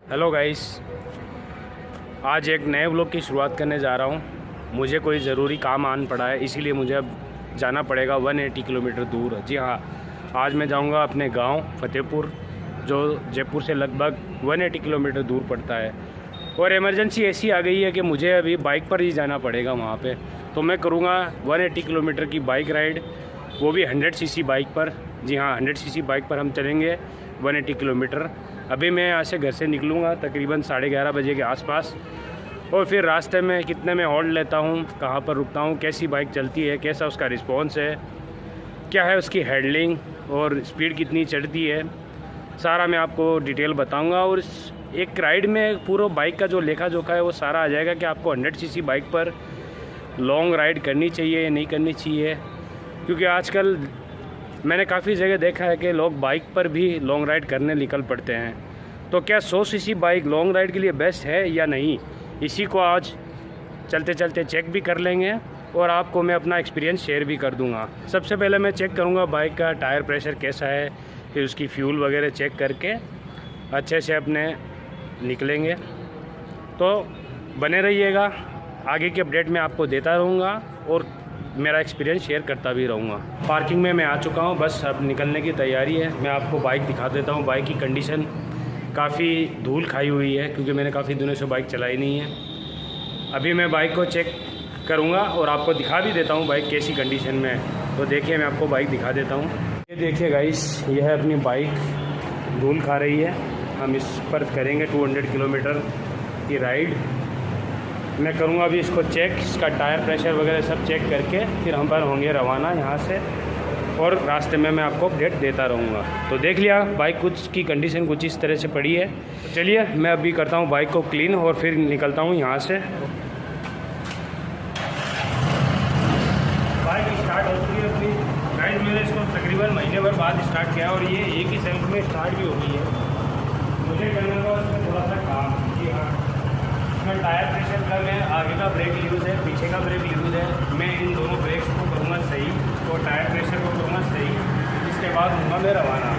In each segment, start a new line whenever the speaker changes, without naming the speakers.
Hello guys, आज एक नए व्लॉग की शुरुआत करने जा रहा हूँ। मुझे कोई ज़रूरी काम आन पड़ा है, इसीलिए मुझे अब जाना पड़ेगा 180 किलोमीटर दूर। जी हाँ, आज मैं जाऊँगा अपने गांव फतेहपुर, जो जयपुर से लगभग 180 किलोमीटर दूर पड़ता है। और इमरजेंसी ऐसी आ गई है कि मुझे अभी बाइक पर ही जाना पड़ेगा वहाँ पे। तो मैं करूँगा 180 किलोमीटर की बाइक राइड, वो भी 100 सीसी बाइक पर। जी हाँ, 100 सीसी बाइक पर हम चलेंगे 180 किलोमीटर। अभी मैं यहाँ से घर से निकलूँगा तकरीबन 11:30 बजे के आसपास, और फिर रास्ते में कितने में हॉल्ट लेता हूँ, कहाँ पर रुकता हूँ, कैसी बाइक चलती है, कैसा उसका रिस्पॉन्स है, क्या है उसकी हैंडलिंग और स्पीड कितनी चढ़ती है, सारा मैं आपको डिटेल बताऊँगा। और इस एक राइड में पूरा बाइक का जो लेखा जोखा है वो सारा आ जाएगा कि आपको 100 सीसी बाइक पर लॉन्ग राइड करनी चाहिए या नहीं करनी चाहिए। क्योंकि आजकल मैंने काफ़ी जगह देखा है कि लोग बाइक पर भी लॉन्ग राइड करने निकल पड़ते हैं। तो क्या 100 सीसी बाइक लॉन्ग राइड के लिए बेस्ट है या नहीं, इसी को आज चलते चलते चेक भी कर लेंगे और आपको मैं अपना एक्सपीरियंस शेयर भी कर दूंगा। सबसे पहले मैं चेक करूंगा बाइक का टायर प्रेशर कैसा है, फिर उसकी फ्यूल वगैरह चेक करके अच्छे से अपने निकलेंगे। तो बने रहिएगा, आगे की अपडेट मैं आपको देता रहूँगा और मेरा एक्सपीरियंस शेयर करता भी रहूँगा। पार्किंग में मैं आ चुका हूँ, बस अब निकलने की तैयारी है। मैं आपको बाइक दिखा देता हूँ। बाइक की कंडीशन काफ़ी धूल खाई हुई है क्योंकि मैंने काफ़ी दिनों से बाइक चलाई नहीं है। अभी मैं बाइक को चेक करूँगा और आपको दिखा भी देता हूँ बाइक कैसी कंडीशन में है। तो देखिए, मैं आपको बाइक दिखा देता हूँ। ये देखिए गाइस, यह है अपनी बाइक, धूल खा रही है। हम इस पर करेंगे 200 किलोमीटर की राइड। मैं करूँगा अभी इसको चेक, इसका टायर प्रेशर वगैरह सब चेक करके फिर हम पर होंगे रवाना यहाँ से, और रास्ते में मैं आपको अपडेट देता रहूँगा। तो देख लिया, बाइक कुछ की कंडीशन कुछ इस तरह से पड़ी है। तो चलिए मैं अभी करता हूँ बाइक को क्लीन और फिर निकलता हूँ यहाँ से। बाइक स्टार्ट हो चुकी है अपनी राइड। मैंने इसको तकरीबन महीने भर बाद स्टार्ट किया और ये एक ही सेल्फ में स्टार्ट भी हो गई है। मुझे करने का उसमें थोड़ा सा काम। जी हाँ, इसमें टायर प्रेशर का मैं आगे का ब्रेक यूज़ है, पीछे का ब्रेक यूज़ है। मैं इन दोनों ब्रेक्स को करूँगा सही और टायर प्रेशर को करूँगा सही। इसके बाद होगा मैं रवाना।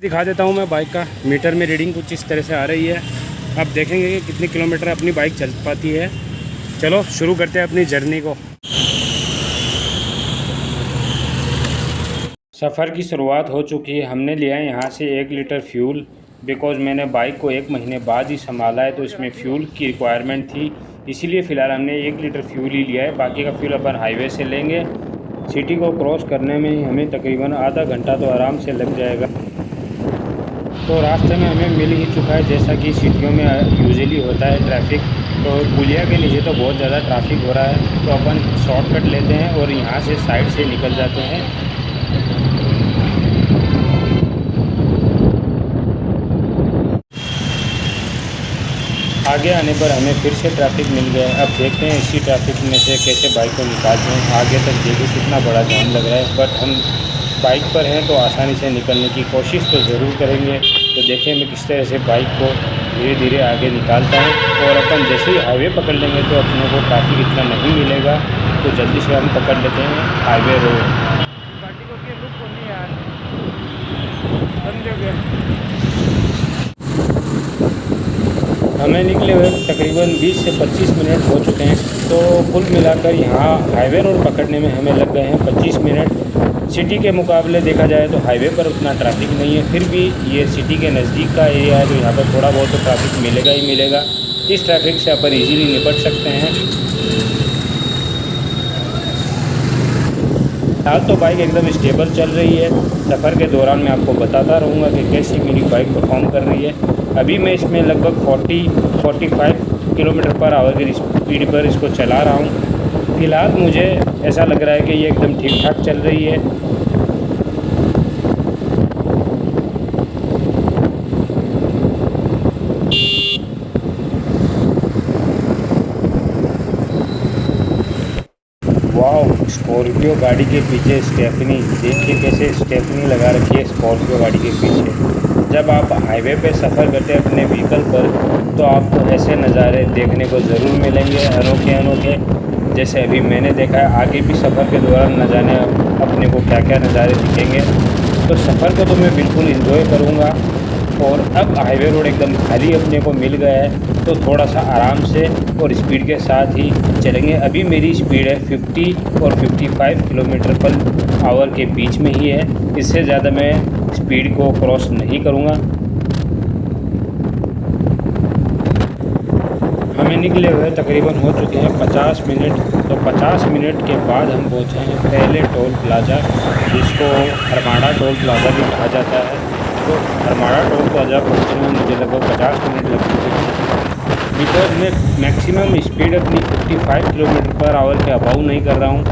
दिखा देता हूँ मैं बाइक का मीटर में रीडिंग कुछ इस तरह से आ रही है। अब देखेंगे कि कितने किलोमीटर अपनी बाइक चल पाती है। चलो शुरू करते हैं अपनी जर्नी को। सफ़र की शुरुआत हो चुकी है। हमने लिया है यहाँ से 1 लीटर फ्यूल, बिकॉज़ मैंने बाइक को 1 महीने बाद ही संभाला है, तो इसमें फ्यूल की रिक्वायरमेंट थी। इसीलिए फ़िलहाल हमने 1 लीटर फ्यूल ही लिया है। बाकी का फ्यूल अपन हाईवे से लेंगे। सिटी को क्रॉस करने में ही हमें तकरीबन आधा घंटा तो आराम से लग जाएगा। तो रास्ते में हमें मिल ही चुका है, जैसा कि सिटियों में यूजुअली होता है ट्रैफिक। तो पुलिया के नीचे तो बहुत ज़्यादा ट्रैफिक हो रहा है, तो अपन शॉर्टकट लेते हैं और यहाँ से साइड से निकल जाते हैं। आगे आने पर हमें फिर से ट्रैफिक मिल गया है। अब देखते हैं इसी ट्रैफिक में से कैसे बाइक को निकालते हैं। आगे तक देखिए कितना बड़ा जाम लग रहा है, बट हम बाइक पर हैं तो आसानी से निकलने की कोशिश तो ज़रूर करेंगे। तो देखिए मैं किस तरह से बाइक को धीरे धीरे आगे निकालता हूँ। और अपन जैसे ही हाईवे पकड़ लेंगे तो अपने को ट्रैफिक इतना नहीं मिलेगा, तो जल्दी से हम पकड़ लेते हैं हाईवे रोड। हमें निकले हुए तकरीबन 20 से 25 मिनट हो चुके हैं। तो कुल मिलाकर यहाँ हाईवे रोड पकड़ने में हमें लग गए हैं 25 मिनट। सिटी के मुकाबले देखा जाए तो हाईवे पर उतना ट्रैफिक नहीं है, फिर भी ये सिटी के नज़दीक का एरिया है, तो यहाँ पर थोड़ा बहुत तो ट्रैफिक मिलेगा ही मिलेगा। इस ट्रैफिक से अपन इजीली निपट सकते हैं। आज तो बाइक एकदम स्टेबल चल रही है। सफ़र के दौरान मैं आपको बताता रहूँगा कि कैसी मेरी बाइक परफॉर्म कर रही है। अभी मैं इसमें लगभग 40-45 किलोमीटर पर आवर की स्पीड पर इसको चला रहा हूँ। फ़िलहाल मुझे ऐसा लग रहा है कि ये एकदम ठीक ठाक चल रही है। वाह, स्कॉर्पियो गाड़ी के पीछे स्टेफनी, देखिए कैसे स्टेफनी लगा रखी है स्कॉर्पियो गाड़ी के पीछे। जब आप हाईवे पे सफ़र करते हैं अपने व्हीकल पर तो आपको ऐसे नज़ारे देखने को ज़रूर मिलेंगे, अनोखे अनोखे। जैसे अभी मैंने देखा है, आगे भी सफ़र के दौरान न जाने अपने को क्या क्या नज़ारे दिखेंगे। तो सफ़र को तो मैं बिल्कुल एंजॉय करूँगा। और अब हाईवे रोड एकदम खाली अपने को मिल गया है, तो थोड़ा सा आराम से और स्पीड के साथ ही चलेंगे। अभी मेरी स्पीड है 50 और 55 किलोमीटर पर आवर के बीच में ही है, इससे ज़्यादा मैं स्पीड को क्रॉस नहीं करूँगा। हमें निकले हुए तकरीबन हो चुके हैं 50 मिनट। तो 50 मिनट के बाद हम पहुँचे हैं पहले टोल प्लाज़ा, जिसको हरमाड़ा टोल प्लाज़ा भी कहा जाता है। तो हरमाड़ा टोल प्लाज़ा पहुँचने में मुझे लगभग 50 मिनट लग चुके हैं, बिकॉज मैं मैक्सिमम स्पीड अपनी 55 किलोमीटर पर आवर के अबाउ नहीं कर रहा हूँ।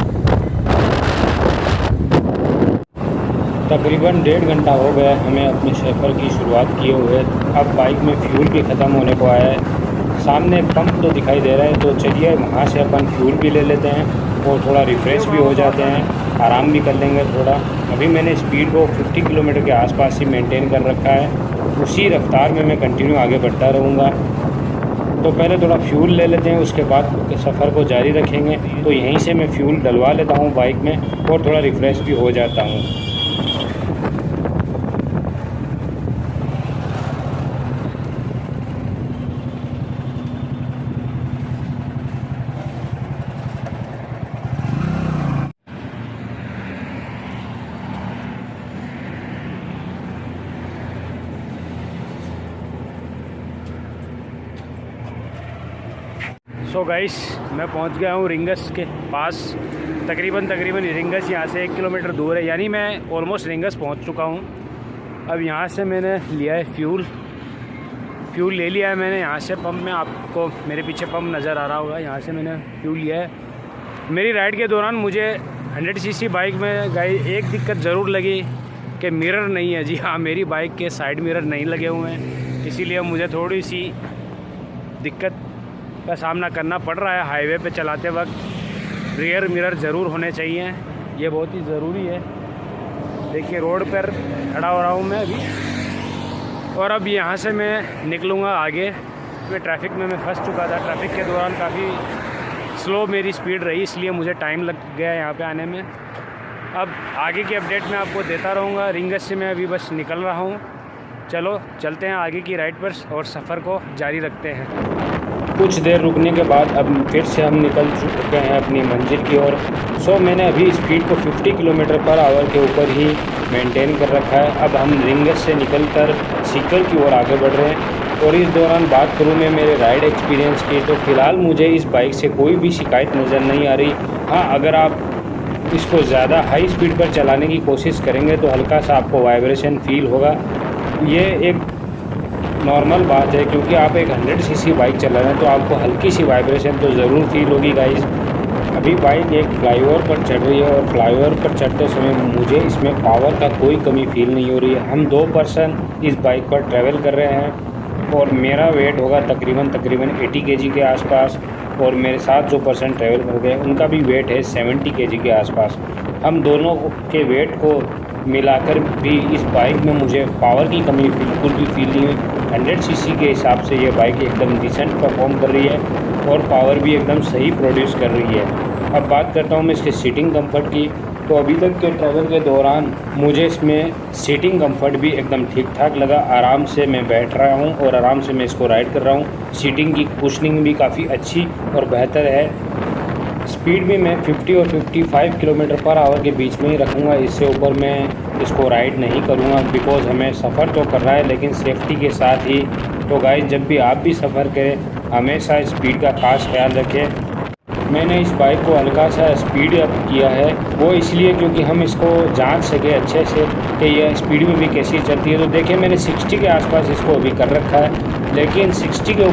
तकरीबन 1.5 घंटा हो गया हमें अपने सफ़र की शुरुआत किए हुए। अब बाइक में फ्यूल भी ख़त्म होने को आया है। सामने पंप तो दिखाई दे रहा है, तो चलिए वहाँ से अपन फ्यूल भी ले लेते हैं और थोड़ा रिफ़्रेश भी हो जाते हैं, आराम भी कर लेंगे थोड़ा। अभी मैंने स्पीड को 50 किलोमीटर के आसपास ही मेंटेन कर रखा है, उसी रफ्तार में मैं कंटिन्यू आगे बढ़ता रहूँगा। तो पहले थोड़ा फ्यूल ले लेते हैं, उसके बाद सफ़र को जारी रखेंगे। तो यहीं से मैं फ्यूल डलवा लेता हूँ बाइक में और थोड़ा रिफ़्रेश भी हो जाता हूँ। सो गाइस, मैं पहुंच गया हूं रिंगस के पास। तकरीबन रिंगस यहाँ से 1 किलोमीटर दूर है, यानी मैं ऑलमोस्ट रिंगस पहुंच चुका हूं। अब यहाँ से मैंने लिया है फ्यूल ले लिया है मैंने यहाँ से पंप में। आपको मेरे पीछे पंप नज़र आ रहा होगा, यहाँ से मैंने फ्यूल लिया है। मेरी राइड के दौरान मुझे 100 सीसी बाइक में गाइस एक दिक्कत ज़रूर लगी कि मिरर नहीं है। जी हाँ, मेरी बाइक के साइड मिरर नहीं लगे हुए हैं, इसीलिए मुझे थोड़ी सी दिक्कत का सामना करना पड़ रहा है हाईवे पे चलाते वक्त। रियर मिरर ज़रूर होने चाहिए, ये बहुत ही ज़रूरी है। देखिए रोड पर खड़ा हो रहा हूँ मैं अभी, और अब यहाँ से मैं निकलूँगा आगे, क्योंकि ट्रैफिक में मैं फंस चुका था। ट्रैफिक के दौरान काफ़ी स्लो मेरी स्पीड रही, इसलिए मुझे टाइम लग गया यहाँ पे आने में। अब आगे की अपडेट मैं आपको देता रहूँगा। रिंगस से मैं अभी बस निकल रहा हूँ। चलो चलते हैं आगे की राइड पर और सफ़र को जारी रखते हैं। कुछ देर रुकने के बाद अब फिर से हम निकल चुके हैं अपनी मंजिल की ओर। सो मैंने अभी स्पीड को 50 किलोमीटर पर आवर के ऊपर ही मेंटेन कर रखा है। अब हम रिंगस से निकलकर सीकर की ओर आगे बढ़ रहे हैं। और इस दौरान बात करूं मैं मेरे राइड एक्सपीरियंस की, तो फ़िलहाल मुझे इस बाइक से कोई भी शिकायत नज़र नहीं आ रही। हाँ, अगर आप इसको ज़्यादा हाई स्पीड पर चलाने की कोशिश करेंगे तो हल्का सा आपको वाइब्रेशन फील होगा। ये एक नॉर्मल बात है, क्योंकि आप एक 100 सीसी बाइक चला रहे हैं तो आपको हल्की सी वाइब्रेशन तो ज़रूर फील होगी गाइस। अभी बाइक एक फ्लाईओवर पर चढ़ रही है और फ्लाईओवर पर चढ़ते समय मुझे इसमें पावर का कोई कमी फील नहीं हो रही है। हम 2 पर्सन इस बाइक पर ट्रैवल कर रहे हैं और मेरा वेट होगा तकरीबन 80 केजी के आसपास, और मेरे साथ जो पर्सन ट्रैवल कर रहे हैं उनका भी वेट है 70 केजी के आसपास। हम दोनों के वेट को मिलाकर भी इस बाइक में मुझे पावर की कमी बिल्कुल भी फील नहीं हुई। 100 सीसी के हिसाब से ये बाइक एकदम डिसेंट परफॉर्म कर रही है और पावर भी एकदम सही प्रोड्यूस कर रही है। अब बात करता हूँ मैं इसके सीटिंग कंफर्ट की। तो अभी तक के ट्रैवल के दौरान मुझे इसमें सीटिंग कंफर्ट भी एकदम ठीक ठाक लगा। आराम से मैं बैठ रहा हूँ और आराम से मैं इसको राइड कर रहा हूँ। सीटिंग की कुशनिंग भी काफ़ी अच्छी और बेहतर है। स्पीड भी मैं 50 और 55 किलोमीटर पर आवर के बीच में ही रखूँगा, इससे ऊपर मैं इसको राइड नहीं करूँगा, बिकॉज़ हमें सफ़र तो कर रहा है लेकिन सेफ्टी के साथ ही। तो गाइस, जब भी आप भी सफ़र करें हमेशा स्पीड का खास ख्याल रखें। मैंने इस बाइक को हल्का सा स्पीड अप किया है, वो इसलिए क्योंकि हम इसको जांच सके अच्छे से कि यह स्पीड में भी कैसी चलती है। तो देखिए मैंने 60 के आसपास इसको अभी कर रखा है, लेकिन 60 के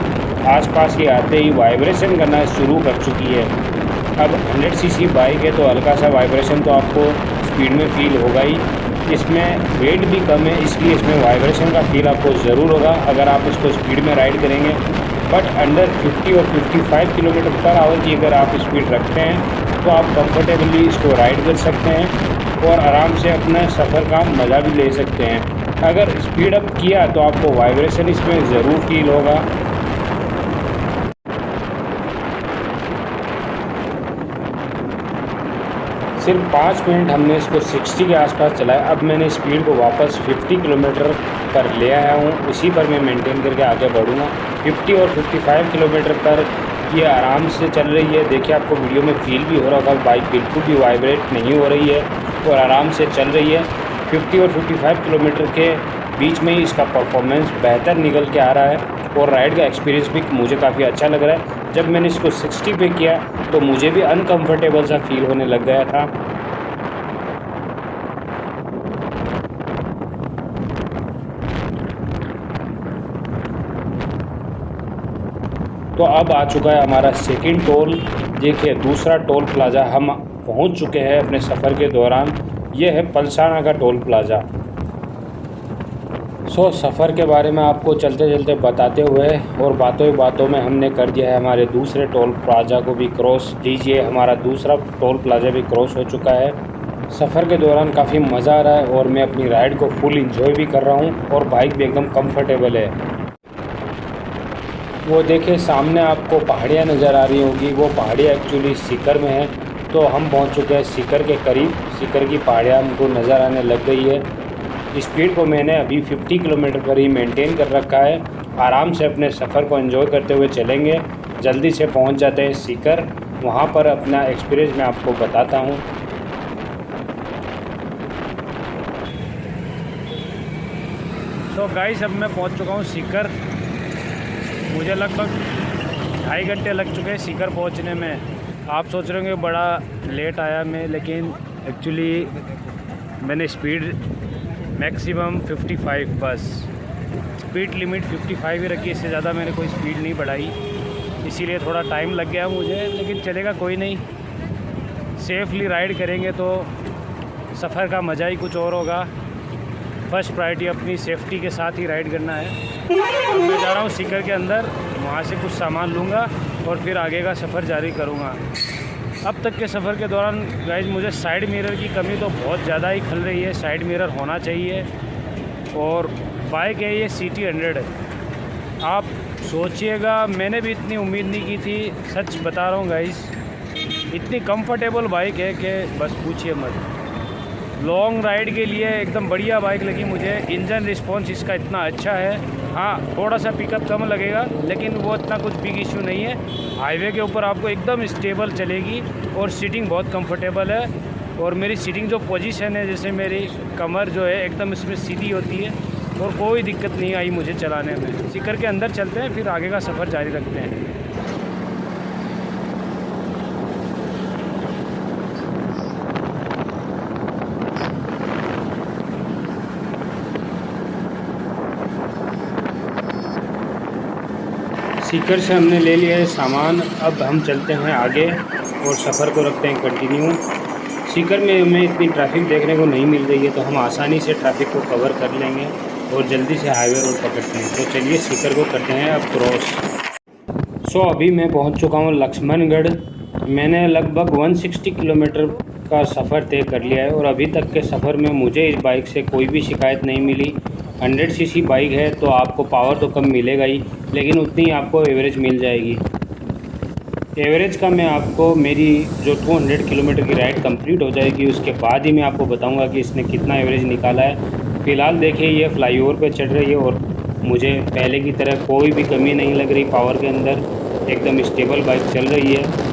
आसपास ही आते ही वाइब्रेशन करना शुरू कर चुकी है। अब 100 सीसी बाइक है तो हल्का सा वाइब्रेशन तो आपको स्पीड में फ़ील होगा ही। इसमें वेट भी कम है, इसलिए इसमें वाइब्रेशन का फील आपको ज़रूर होगा अगर आप इसको स्पीड में राइड करेंगे। बट अंडर 50 और 55 किलोमीटर पर आवर की अगर आप स्पीड रखते हैं तो आप कंफर्टेबली इसको राइड कर सकते हैं और आराम से अपना सफ़र का मज़ा भी ले सकते हैं। अगर स्पीड अप किया तो आपको वाइब्रेशन इसमें ज़रूर फील होगा। सिर्फ 5 मिनट हमने इसको 60 के आसपास चलाया। अब मैंने स्पीड को वापस 50 किलोमीटर पर ले आया हूँ, इसी पर मैं मेंटेन करके आगे बढ़ूँगा। 50 और 55 किलोमीटर पर ये आराम से चल रही है। देखिए आपको वीडियो में फील भी हो रहा होगा, बाइक बिल्कुल भी वाइब्रेट नहीं हो रही है और आराम से चल रही है। 50 और 55 किलोमीटर के बीच में ही इसका परफॉर्मेंस बेहतर निकल के आ रहा है और राइड का एक्सपीरियंस भी मुझे काफ़ी अच्छा लग रहा है। जब मैंने इसको 60 पे किया तो मुझे भी अनकंफर्टेबल सा फील होने लग गया था। तो अब आ चुका है हमारा सेकंड टोल। देखिए दूसरा टोल प्लाज़ा हम पहुंच चुके हैं अपने सफ़र के दौरान। ये है पलसाना का टोल प्लाज़ा। सफ़र के बारे में आपको चलते चलते बताते हुए और बातों ही बातों में हमने कर दिया है हमारे दूसरे टोल प्लाज़ा को भी क्रॉस। दीजिए हमारा दूसरा टोल प्लाज़ा भी क्रॉस हो चुका है। सफ़र के दौरान काफ़ी मज़ा आ रहा है और मैं अपनी राइड को फुल इंजॉय भी कर रहा हूँ और बाइक भी एकदम कंफर्टेबल है। वो देखिए सामने आपको पहाड़ियाँ नज़र आ रही होगी, वो पहाड़ियाँ एक्चुअली सीकर में है। तो हम पहुँच चुके हैं सीकर के करीब। सीकर की पहाड़ियाँ हमको नज़र आने लग गई है। स्पीड को मैंने अभी 50 किलोमीटर पर ही मेंटेन कर रखा है। आराम से अपने सफ़र को एंजॉय करते हुए चलेंगे। जल्दी से पहुंच जाते हैं सीकर, वहां पर अपना एक्सपीरियंस मैं आपको बताता हूं। तो गाइस अब मैं पहुंच चुका हूं सीकर। मुझे लगभग 2.5 घंटे लग चुके हैं सीकर पहुंचने में। आप सोच रहे होंगे बड़ा लेट आया मैं, लेकिन एक्चुअली मैंने स्पीड मैक्सिमम 55, बस स्पीड लिमिट 55 ही रखी, इससे ज़्यादा मैंने कोई स्पीड नहीं बढ़ाई। इसीलिए थोड़ा टाइम लग गया मुझे, लेकिन चलेगा, कोई नहीं। सेफली राइड करेंगे तो सफ़र का मज़ा ही कुछ और होगा। फर्स्ट प्रायोरिटी अपनी सेफ्टी के साथ ही राइड करना है। अब मैं जा रहा हूँ सीकर के अंदर, वहाँ से कुछ सामान लूँगा और फिर आगे का सफ़र जारी करूँगा। अब तक के सफ़र के दौरान गाइस मुझे साइड मिरर की कमी तो बहुत ज़्यादा ही खल रही है। साइड मिरर होना चाहिए। और बाइक है ये CT 100। आप सोचिएगा, मैंने भी इतनी उम्मीद नहीं की थी, सच बता रहा हूँ गाइस। इतनी कंफर्टेबल बाइक है कि बस पूछिए मत। लॉन्ग राइड के लिए एकदम बढ़िया बाइक लगी मुझे। इंजन रिस्पॉन्स इसका इतना अच्छा है। हाँ थोड़ा सा पिकअप कम लगेगा, लेकिन वो इतना कुछ बिग इशू नहीं है। हाईवे के ऊपर आपको एकदम स्टेबल चलेगी और सीटिंग बहुत कंफर्टेबल है। और मेरी सीटिंग जो पोजीशन है, जैसे मेरी कमर जो है एकदम इसमें सीधी होती है और कोई दिक्कत नहीं आई मुझे चलाने में। सीकर के अंदर चलते हैं, फिर आगे का सफ़र जारी रखते हैं। सीकर से हमने ले लिया है सामान। अब हम चलते हैं आगे और सफ़र को रखते हैं कंटिन्यू। सीकर में हमें इतनी ट्रैफिक देखने को नहीं मिल रही है, तो हम आसानी से ट्रैफिक को कवर कर लेंगे और जल्दी से हाईवे रोड पकड़ते हैं। तो चलिए सीकर को करते हैं अब क्रॉस। अभी मैं पहुंच चुका हूं लक्ष्मणगढ़। मैंने लगभग 160 किलोमीटर का सफ़र तय कर लिया है और अभी तक के सफ़र में मुझे इस बाइक से कोई भी शिकायत नहीं मिली। 100 सीसी बाइक है तो आपको पावर तो कम मिलेगा ही, लेकिन उतनी आपको एवरेज मिल जाएगी। एवरेज का मैं आपको मेरी जो 200 किलोमीटर की राइड कंप्लीट हो जाएगी उसके बाद ही मैं आपको बताऊंगा कि इसने कितना एवरेज निकाला है। फ़िलहाल देखिए ये फ्लाईओवर पे चढ़ रही है और मुझे पहले की तरह कोई भी कमी नहीं लग रही पावर के अंदर। एकदम स्टेबल बाइक चल रही है।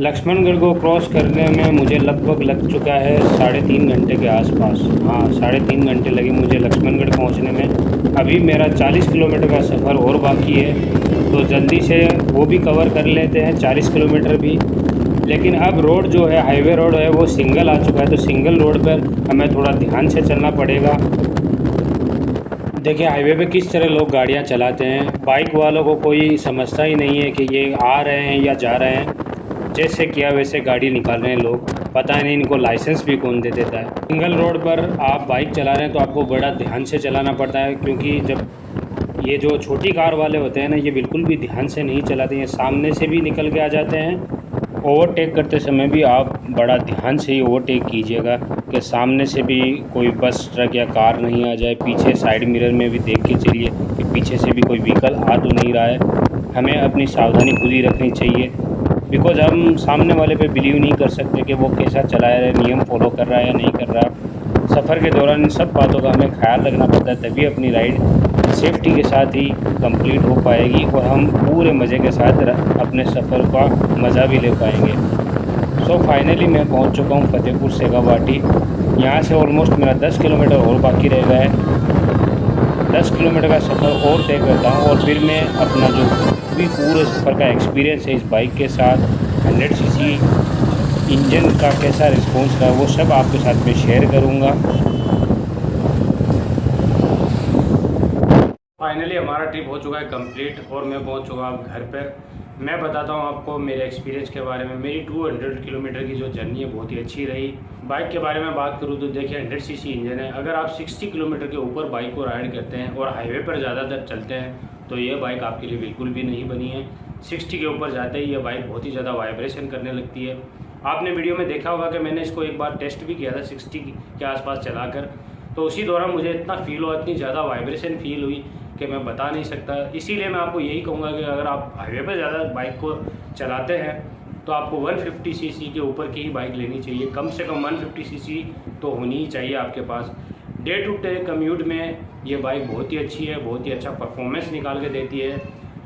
लक्ष्मणगढ़ को क्रॉस करने में मुझे लगभग लग चुका है 3.5 घंटे के आसपास। हाँ 3.5 घंटे लगे मुझे लक्ष्मणगढ़ पहुंचने में। अभी मेरा 40 किलोमीटर का सफ़र और बाकी है, तो जल्दी से वो भी कवर कर लेते हैं 40 किलोमीटर भी। लेकिन अब रोड जो है, हाईवे रोड है, वो सिंगल आ चुका है, तो सिंगल रोड पर हमें थोड़ा ध्यान से चलना पड़ेगा। देखिए हाईवे पे किस तरह लोग गाड़ियाँ चलाते हैं। बाइक वालों को कोई समझता ही नहीं है कि ये आ रहे हैं या जा रहे हैं। जैसे किया वैसे गाड़ी निकाल रहे हैं लोग, पता नहीं इनको लाइसेंस भी कौन दे देता है। सिंगल रोड पर आप बाइक चला रहे हैं तो आपको बड़ा ध्यान से चलाना पड़ता है, क्योंकि जब ये जो छोटी कार वाले होते हैं ना, ये बिल्कुल भी ध्यान से नहीं चलाते हैं, सामने से भी निकल के आ जाते हैं ओवरटेक करते समय भी आप बड़ा ध्यान से ही ओवरटेक कीजिएगा कि सामने से भी कोई बस, ट्रक या कार नहीं आ जाए। पीछे साइड मिरर में भी देख के चलिए कि पीछे से भी कोई व्हीकल आ तो नहीं रहा है। हमें अपनी सावधानी खुद ही रखनी चाहिए, बिकॉज़ हम सामने वाले पे बिलीव नहीं कर सकते कि वो कैसा चला रहा है, नियम फॉलो कर रहा है या नहीं कर रहा। सफ़र के दौरान इन सब बातों का हमें ख्याल रखना पड़ता है, तभी अपनी राइड सेफ्टी के साथ ही कंप्लीट हो पाएगी और हम पूरे मज़े के साथ अपने सफ़र का मज़ा भी ले पाएंगे। सो फाइनली मैं पहुंच चुका हूं फतेहपुर सेगावाटी। यहां से ऑलमोस्ट मेरा 10 किलोमीटर और बाकी रह गया है। 10 किलोमीटर का सफ़र और तय करता हूं और फिर मैं अपना जो भी पूरे सफ़र का एक्सपीरियंस है इस बाइक के साथ 100 सीसी इंजन का कैसा रिस्पॉन्स रहा वो सब आपके साथ में शेयर करूँगा। फाइनली हमारा ट्रिप हो चुका है कंप्लीट और मैं पहुंच चुका हूं घर पर। मैं बताता हूं आपको मेरे एक्सपीरियंस के बारे में। मेरी 200 किलोमीटर की जो जर्नी है बहुत ही अच्छी रही। बाइक के बारे में बात करूं तो देखिए 100 सीसी इंजन है। अगर आप 60 किलोमीटर के ऊपर बाइक को राइड करते हैं और हाईवे पर ज़्यादातर चलते हैं तो ये बाइक आपके लिए बिल्कुल भी नहीं बनी है। 60 के ऊपर जाते ही ये बाइक बहुत ही ज़्यादा वाइब्रेशन करने लगती है। आपने वीडियो में देखा होगा कि मैंने इसको एक बार टेस्ट भी किया था 60 के आसपास चलाकर, तो उसी दौरान मुझे इतना फील हुआ, इतनी ज़्यादा वाइब्रेशन फील हुई कि मैं बता नहीं सकता। इसीलिए मैं आपको यही कहूँगा कि अगर आप हाईवे पर ज़्यादा बाइक को चलाते हैं तो आपको 150 सीसी के ऊपर की ही बाइक लेनी चाहिए। कम से कम 150 सीसी तो होनी ही चाहिए आपके पास। डे टू डे कम्यूट में ये बाइक बहुत ही अच्छी है, बहुत ही अच्छा परफॉर्मेंस निकाल के देती है।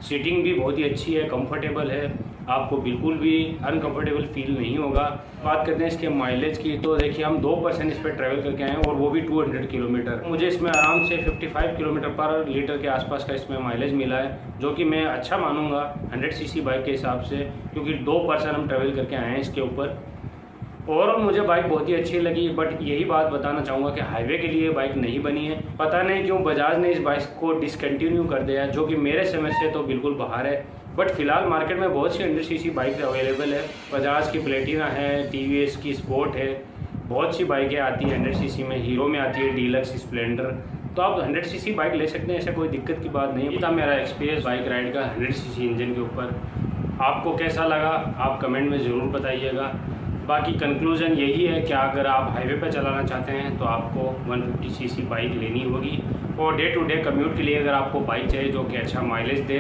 सीटिंग भी बहुत ही अच्छी है, कंफर्टेबल है, आपको बिल्कुल भी अनकंफर्टेबल फील नहीं होगा। बात करते हैं इसके माइलेज की, तो देखिए हम 2% इस पर ट्रैवल करके आए हैं और वो भी 200 किलोमीटर। मुझे इसमें आराम से 55 किलोमीटर पर लीटर के आसपास का इसमें माइलेज मिला है, जो कि मैं अच्छा मानूंगा 100 सीसी बाइक के हिसाब से, क्योंकि 2% हम ट्रैवल करके आए हैं इसके ऊपर। ओवरऑल मुझे बाइक बहुत ही अच्छी लगी, बट यही बात बताना चाहूँगा कि हाईवे के लिए बाइक नहीं बनी है। पता नहीं क्यों बजाज ने इस बाइक को डिसकंटिन्यू कर दिया, जो कि मेरे समझ से तो बिल्कुल बाहर है। बट फिलहाल मार्केट में बहुत सी 100 सीसी बाइक अवेलेबल है। बजाज की प्लेटिना है, टीवीएस की स्पोर्ट है, बहुत सी बाइकें आती हैं 100 सीसी में। हीरो में आती है डीलक्स, स्प्लेंडर, तो आप 100 सीसी बाइक ले सकते हैं, ऐसा कोई दिक्कत की बात नहीं है। था मेरा एक्सपीरियंस बाइक राइड का 100 सीसी इंजन के ऊपर। आपको कैसा लगा आप कमेंट में ज़रूर बताइएगा। बाकी कंक्लूजन यही है कि अगर आप हाईवे पर चलाना चाहते हैं तो आपको 150 सीसी बाइक लेनी होगी, और डे टू डे कम्यूट के लिए अगर आपको बाइक चाहिए जो कि अच्छा माइलेज दे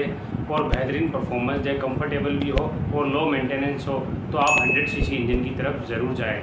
और बेहतरीन परफॉर्मेंस दे, कंफर्टेबल भी हो और लो मेंटेनेंस हो, तो आप 100 सीसी इंजन की तरफ ज़रूर जाएँ।